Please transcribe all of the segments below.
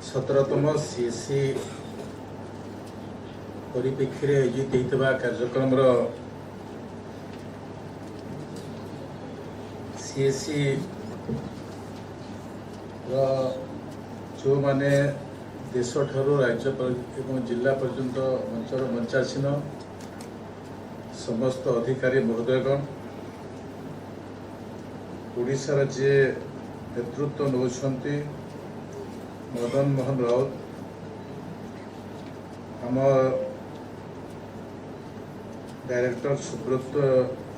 17तम CSC परिप्रेक्षी आयोजित होता कार्यक्रम सीएससी जो माने देश ठारू राज्य एवं जिला पर्यंत मंचर मंचासीन समस्त अधिकारी महोदयगण ओडिशार जे नेतृत्व नौकरी मदन मोहन राउत आम डायरेक्टर सुब्रत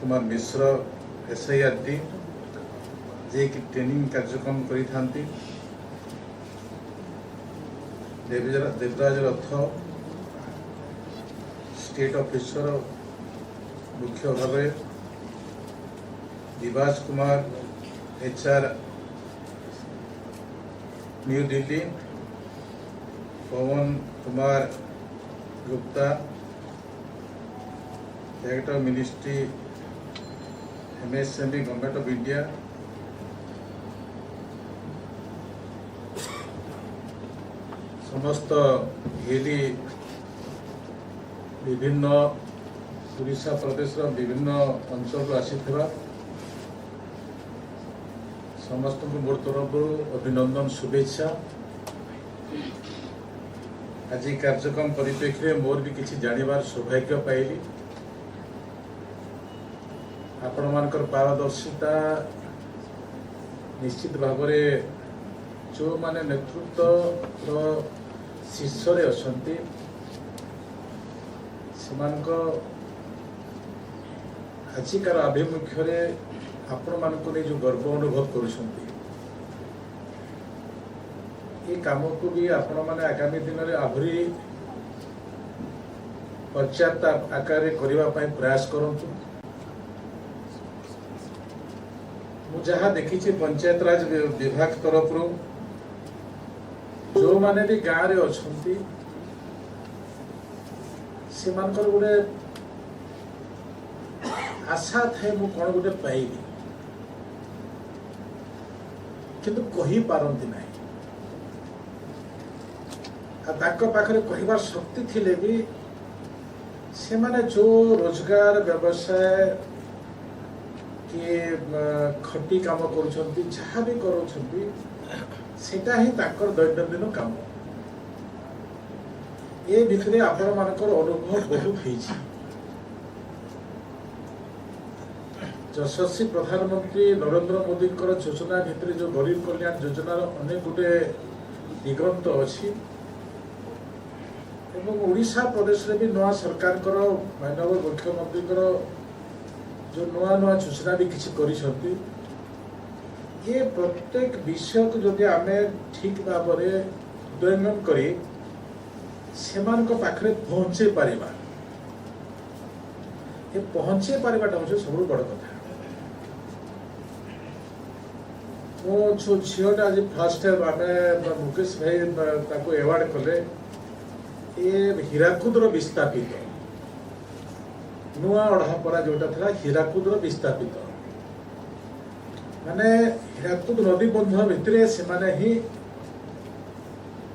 कुमार मिश्र SIRT जे कि ट्रेनिंग कार्यक्रम करी देवराज रथ स्टेट ऑफिसर मुख्य भाव दिवास Kumar HR new Delhi Pawan Kumar Gupta director ministry MSME government of India समस्त हेली विभिन्न ओडिशा प्रदेश विभिन्न अंचल आसीथिबा समस्त को मोर तरफ अभिनंदन शुभेच्छा। आज कार्यक्रम परिप्रेक्षी मोर भी किसी जानिबार सौभाग्य पाइली। आपण मानकर पारदर्शिता निश्चित भाव जो माने नेतृत्व शीर्ष अच्छी आजिकार आभिमुख्य आपण मानक जो गर्व अनुभव करुछंती ये काम को भी आपण माने आगामी दिन में आहरी पर्याप्त आकार करने प्रयास करंतु। मु जहाँ देखी पंचायत राज विभाग तरफ जो माने भी गाँव रे अछंती से मानकर गोटे आशा थाए मु कौन गोटे पाइबी किंतु कही पारंती नहीं पाखरे कहिबार शक्ति थिले भी से माने जो रोजगार व्यवसाय कि खटी काम करुछंती जहाँ भी करुछंती सेटा ही ताकर दैनंदिन काम ये भितरे आपण मानकर अनुभव बहुत होईछि। यशस्वी प्रधानमंत्री नरेंद्र मोदी योजना भितर जो गरीब कल्याण योजना अनेक गोटे दिगंत अच्छी एवं ओडिशा प्रदेश रे भी नवा सरकार माननीय मुख्यमंत्री जो नुआ नुआ योजना भी किसी करिसंती ये प्रत्येक विषय को जदि आमे ठीक भाव में हृदयंगम करी सेमानक पाखरे पहुंचे पारिबा ये पहुंचे पारिबाटा होचे सबुठ बड़ कथा। मो जो झीटा आज फर्स्ट टाइम आमे मुकेश भाई ताको एवार्ड कले ये हीराकुदर विस्थापित नुआ अढ़ापरा जोटा था हीराकुदर विस्थापित माने हीराकुद नदी बंध भितर से माने ही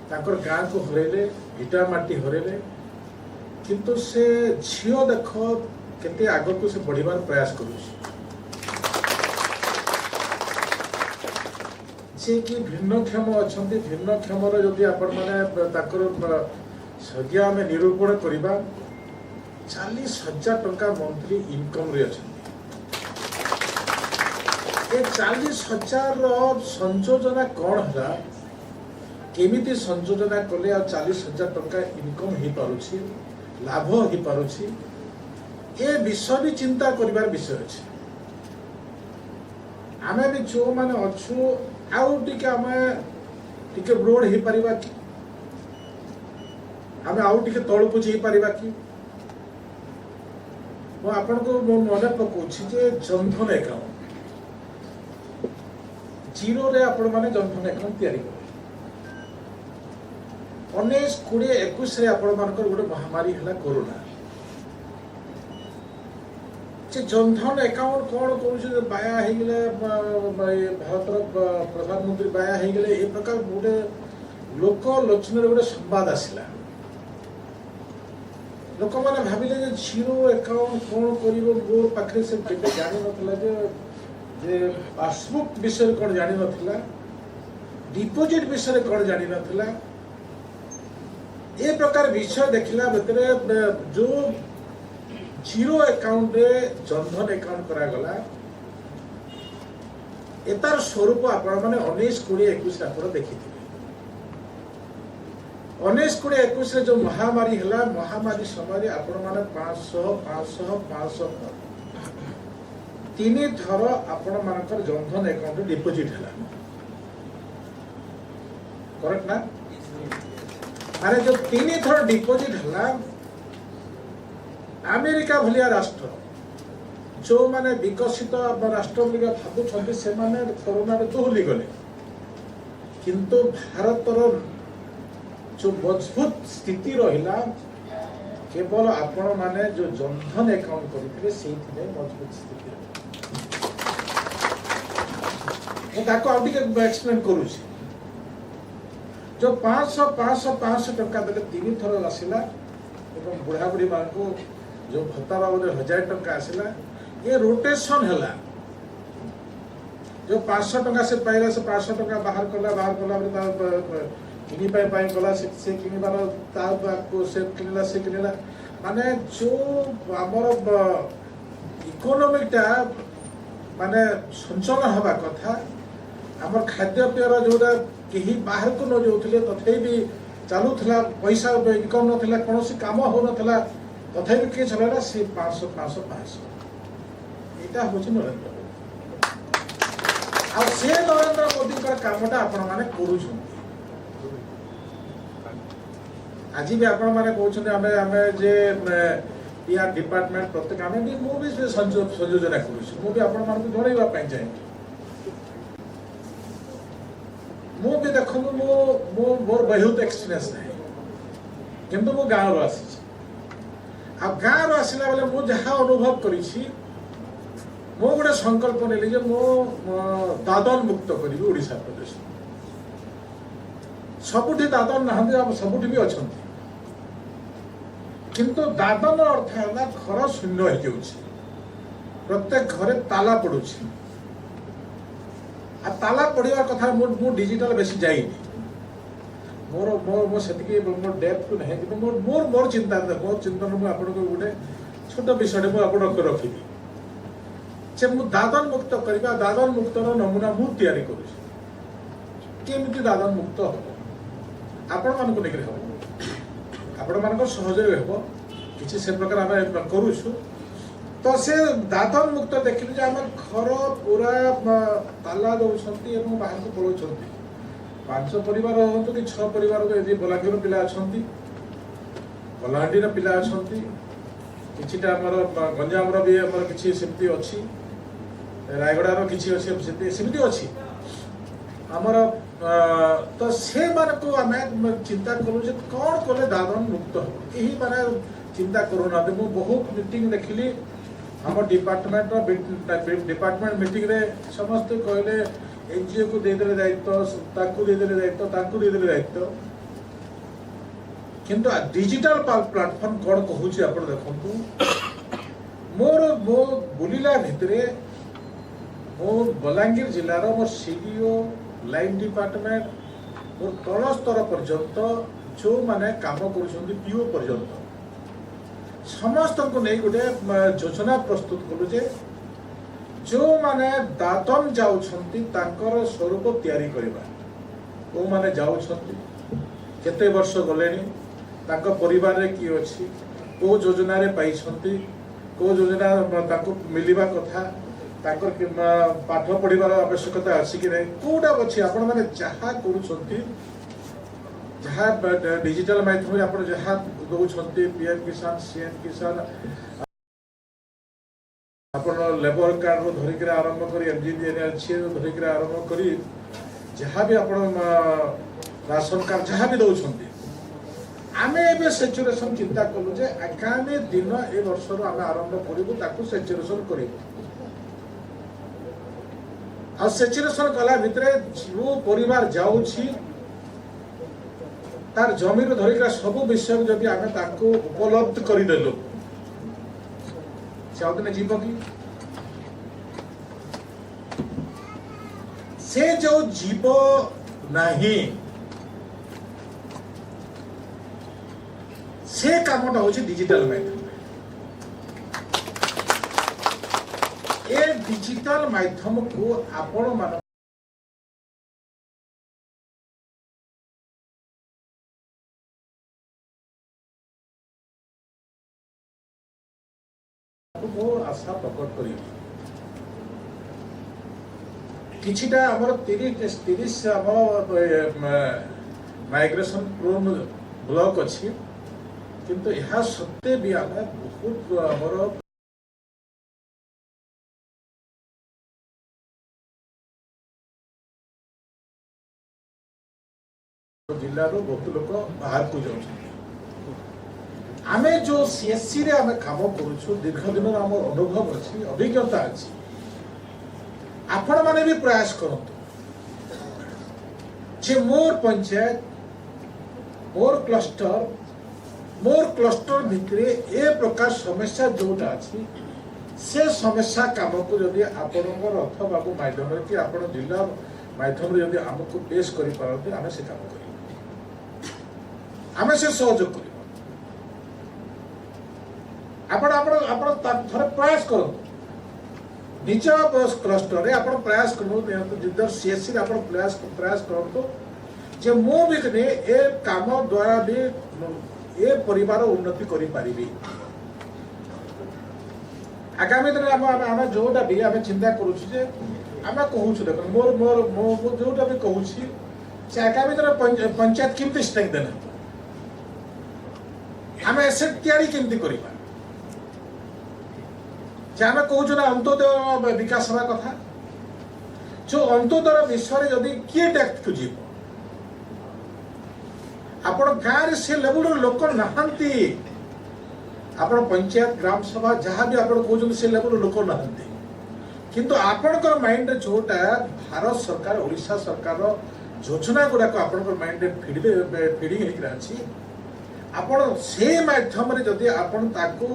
ताकर गाँ को हरैले इटा माटी हरैले किंतु से झील देख केते आग को से बढ़िबार प्रयास करुछि जे कि भिन्नक्षम अछंती भिन्नक्षमर जदि आपण माने ताकर संज्ञा आमे निरूपण करिबा 40,000 टंका मंथली इनकम रे अछंती ए 40,000 संयोजना कौन है केमिति संयोजना कले आ 40,000 टंका इनकम हो पारुछि लाभ हो पारुछि ए विषय भी चिंता करिबार विषय अछि। आमे भी जो माने अछु आउ टिके आमे टिके ब्रोड हो पारिबा कि आमे आउ टिके तळपु जे पारिबा कि मो आपन को मने पकोछि जे जनधन अकाउंट जीरो रे आपण माने जनधन अकाउंट तैयारी कर 19-20-21 रे आपण मानकर गोटे महामारी हला कोरोना जे जनधन अकाउंट कौन करुचे बाया हो गले भारत प्रधानमंत्री बाया हो गले ए प्रकार गोटे लोक लोचन गोटे संवाद आसला लोक मैंने भाविले जे जीरो अकाउंट कौन कर मोर पाखे से जानी ना जे पासबुक विषय कौन जानी ना डिपोजिट विषय कौन जानी ना ये प्रकार विषय देखला भितर जो जीरो अकाउंट रे जनधन अकाउंट करा गला एतार स्वरूप आपण माने 19-20-21 आपण देखिथिबे 19-20-21 जो महामारी हला महामारी समय आपण माने 500 तीन थर आपण मानकर जनधन अकाउंट डिपोजिट हला करेक्ट ना माने जो तीन थर डिपोजिट हला अमेरिका भलिया राष्ट्र जो माने विकसित राष्ट्र भावुं से कोरोना दोहली गले किंतु भारतर जो मजबूत स्थिति रहा केवल आपण माने जो जनधन अकाउंट करते मजबूत स्थिति एक्सप्लेन करूँ जो 500 टंका देले 3 थर आसला बुढ़ा बुढ़ी मान को जो भत्ता बाबद 1000 टंका आसला ये रोटेशन है जो 500 टंका से पाइला से 500 टंका बाहर कला किनी पाई गला से किनिबार से किनिला माने जो आमर इकोनॉमिकटा माने संचलन हवा कथा आमर खाद्य पेयर जोटा कहीं बाहर को न जाऊे तथे भी चलूला पैसा इनकम नाला कौन काम हो नाला तथा किए चलना सी 500 यहाँ हूँ नरेंद्र मोदी से नरेंद्र मोदी कामटा आपण मैंने कर आज भी आपण मैंने कहते डिपार्टमेंट प्रत्येक आम भी मुझे संयोजना करूँ चाहिए मुझे देखो मोर बहुत एक्सपीरियंस ना किंतु मो गाँव आसी गाँव आसला बेले मुझे जहाँ अनुभव करी मो गोटे संकल्प नेली जे मो दादन मुक्त करी ओडिशा प्रदेश सबुठी दादन ना सबुठी भी अच्छा किंतु दादन अर्थ है घर शून्य हो प्रत्येक घरे ताला पड़ू आ ताला पड़ा कथा मो डिजिटल बेसी जाइनी मोर मोर मो सेतिकी मोर डेप्थ को नहीं कि मोर मोर चिंतन मु आपन को गोटे छोट विषय मु आपन को रखिबी जे मु दादन मुक्त करबा दादन मुक्तर नमूना मु तैयारी करू केमिति दादन मुक्त हो आपण मान को लेकर हो आपण मान को सहयोग हो किछि से प्रकार आमे करूछु तो से दादन मुक्त देखिलु जे हम घर पूरा ताला दउछंती एवं बाहर को पळौछंती 5 परिवार हो कि 6 परिवार को बलांगीर पिला अच्छा कलाहांडी पिला अच्छा किटा गंजाम भी आमर कि सेमती अच्छी रायगड़ार कि सेमती अच्छी आमर तो से मान को आम चिंता करूँ कौन कले दादन मुक्त हो यही माने चिंता करूना मु बहुत मीटिंग देखिली आम डिपार्टमेंट मीटिंग रे समस्त कहले एनजीओ को देदेले दायित्व देदेले दायित्व किंतु डिजिटल प्लेटफॉर्म कौन कहूँ आप देखु मोर मो बुलिला भितरे मो बलांगीर जिलार मोर सीडीओ लाइन डिपार्टमेंट मोर तल स्तर पर्यंत जो माने काम कर पीओ पर्यंत समस्त को नहीं गोटे योजना प्रस्तुत कलु जे जो माने दादन जाउछंती तांकर स्वरूप तैयारी करबा को माने जाउछंती केते वर्ष गलेनी तांको परिवार रे की अछि को योजना रे पाइछंती को योजना तांको मिलिबा कथा तांकर पाठ पढ़िबार आवश्यकता अछि कि नहीं कोडा अछि आपण माने जहा करूछंती जहा डिजिटल माध्यम रे आपण जहा दउछंती पीएम किसान सीएम किसान आपण लेबर कार्ड रो धरिक आरंभ करी एमजीएनएलसी रो धरिक आरंभ करी जहाँ भी आपण राशन कार्ड जहाँ भी दउछंती आमे एबे सैचुरेशन चिंता कलु जे आगामी दिन ए वर्ष रो आमे आरंभ करिबु ताकू सैचुरेशन करिबु आ सैचुरेशन कला भितरे जो परिवार जाउछि तार जमीन धरिक सब विषय जदि आम उपलब्ध करदेलु से आउदिन जीव कि से जो जीव नहीं से कामटा हूँ डिजिटल माध्यम ए डिजिटल माध्यम को आपण मान आशा प्रकट करी किछिटा हमर 30 माइग्रेशन प्रोन ब्लॉक अच्छी किंतु यह सत्ते भी आम बहुत हमर जिल्ला रो बहुत लोक बाहर को जाउछन आमे जो सीएससी रे आमे काम करूछु दीर्घ दिन आम अनुभव अच्छी अभिज्ञता अच्छी आपण माने भी प्रयास करंतु जे मोर पंचायत मोर क्लस्टर भितरे ए प्रकार समस्या जोटा अच्छी से समस्या काम को जदि आपणकर अथवा माध्यम कि आपण जिला माध्यम जदि आमको पेश करि पारते आमे से काम करी आमे से सहयोग करी थोड़े प्रयास करो निज क्लस्टर रे आपण प्रयास करो जिधर सीएससी रे आपण प्रयास करो जे मो भी ए काम द्वारा भी ए परिवार उन्नति करि पारिबी आगामी दिन आम जोटा भी आम चिंता करूछु जे आम कहूछु देख मोर मोर मो जोटा भी कहूछि से आगामी दिन पंचायत केमती स्ट्रेंथन आम एसेट तैयारी केमती करिबा आम कहूँ ना अंत्योदय विकास हवा कथा जो अंत्योदय विषय जदि किए डेक्थ को जीव आपण गाँव से लेवल लोक नहांती आपण पंचायत ग्राम सभा जहाँ भी आपण कहते से लेवल लोक नहांती किंतु आपणकर माइंड जोटा भारत सरकार ओडिशा सरकार योजना गुड़ाक आपणकर माइंड फीडिंग होकर अच्छी आपण से माध्यम रे जदि आपण ताको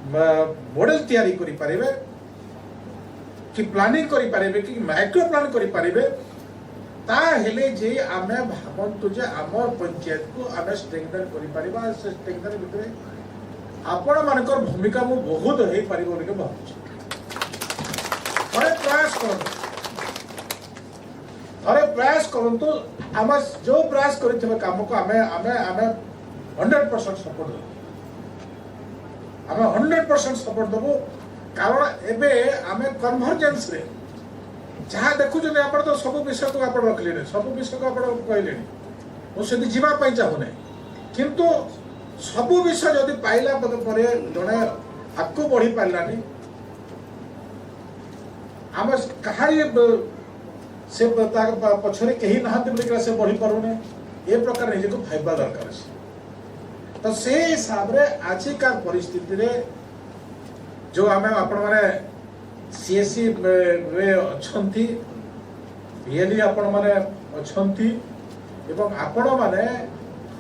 मॉडल तैयारी करि पारिबे कि प्लानिंग करि पारिबे कि माइक्रो प्लान करि पारिबे ता हेले जे आमे भावंतु जे हमर पंचायत को आमे स्ट्रेंथन करि पारिबा से स्ट्रेंथन भितरे आपण मानकर भूमिका मु बहुत होई पारिबो के भाबुछि थोड़े प्रयास करंतु आम जो प्रयास करिथिबे काम को आमे आमे आमे 100% सपोर्ट दो आम 100% सपोर्ट देवु कारण एबे आमे कन्वर्जेंस रे जहाँ देखु आप तो सब विषय को आप रखले सब विषय को आप कहले मुझे जीवा चाहू ना किंतु सब विषय जदि पाइला जड़े आगू बढ़ी पारानी आम कहारी से पछरे कहीं ना से बढ़ी पारुने ए प्रकार निजे को भाइबा दरकार तो से हिसाब रे आजिका परिस्थिति रे जो आम आपण माने सीएससी रे अछंती बीएलई आपण माने अछंती एवं आपण माने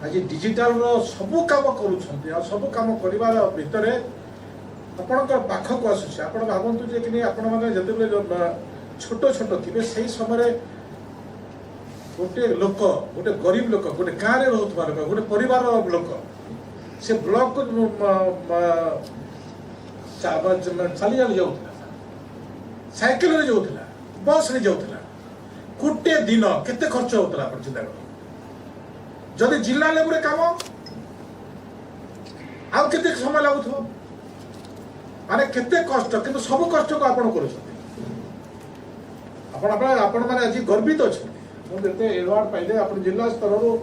आज डिजिटल रो सब काम करूछंती आ सब काम करिवार भितरे आपणकर पाख को आसुछ आपण भाबंतु जे कि आपण माने जते छोट छोट थिबे सही समय गोटे लोक गोटे गरीब लोक गोटे गाँव रे रहउतबा लोक गोटे परिवार लोक से ब्लॉक को चली जाऊला साइकिल रे जाऊला बस रे जाऊला गोटे दिन केते खर्च होतला आपण चिंता कर जदि जिला लेवल काम आउ केते समय लागुथो माने केते कष्ट किंतु सब कष्ट को आपण करूछथि आपण माने आज गर्वित अछथि मो एते अवार्ड पाइले आपण जिला स्तर रो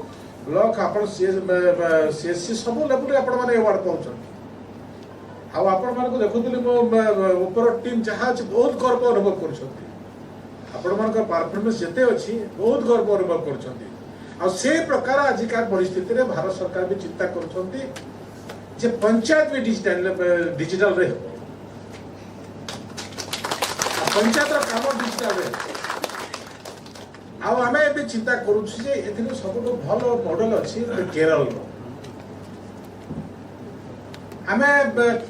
ब्लॉक आपण सीएससी सब लेवल आपण माने अवार्ड पाउछथि आ आपण मानको देखुतली मो ऊपर टीम जहाँ अछि बहुत गर्व अनुभव करूछथि आपण मानकर परफॉर्मेंस जते अछि बहुत गर्व अनुभव करूछथि आ से प्रकार आजिका परिस्थिति रे भारत सरकार भी चिंता करूछथि जे पंचायत भी डिजिटल रे पंचायत काम डिजिटल रे आम ए चिंता करूँ सब भल मॉडल अच्छी केरल आम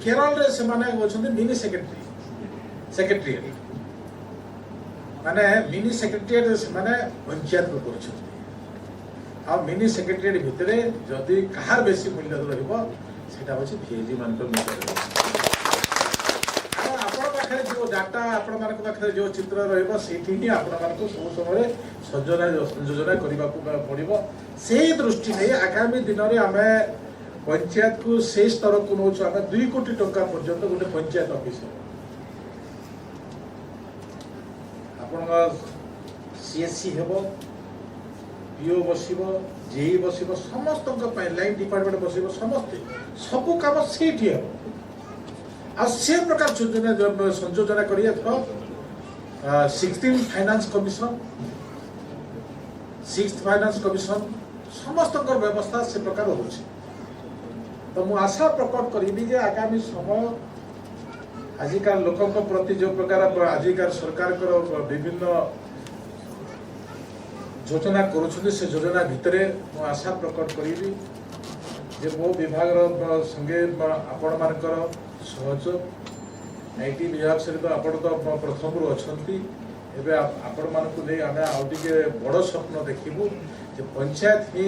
केरल से मिनी सेक्रेटेरिएट माने मिनी सेक्रेटेरिएट से पंचायत को कर मिनी सेक्रेटेरिएट भितर जदि कहार बेसी मूल्य रहा भिएजी मान पाखे जो डाटा आपण पाखे जो चित्र रही आपण सब समय सजोना संयोजना करने पड़ो से दृष्टि नहीं आगामी दिन में आम पंचायत को से स्तर को नौ आम 2 कोटी टंका पर्यंत गोटे पंचायत ऑफिस आपण सीएससी हेब पीओ बस जेई बस समस्त लाइन डिपार्टमेंट बस समस्ते सबू कम से प्रकार संयोजना करिए 16 finance commission 6th finance commission समस्त व्यवस्था से प्रकार हो तो मु आशा प्रकट करी आगामी समय आजिकार लोकों प्रति जो प्रकार आजिकार सरकार विभिन्न योजना करुछुंदी से योजना भितर मु आशा प्रकट करी जे मो विभाग संगे आपण मानकर सहयोग आईटी विभाग सहित आपण तो प्रथम अच्छी एवं आपण मानक नहीं आम आउटे बड़ स्वप्न देखू जे पंचायत ही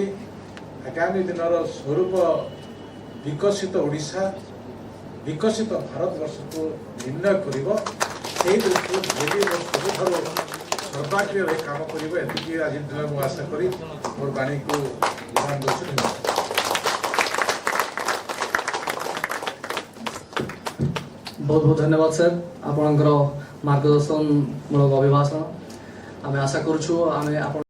आगामी दिन स्वरूप विकसित ओडिशा विकसित भारत वर्ष को निर्णय कर दृष्टि सर्वाग्र काम कर आज दिन आशा करी मोर वाणी को ध्यान दूसरी बहुत बहुत धन्यवाद सर आपणकर मार्गदर्शन मूलक अभिभाषण आम आशा करूँ आम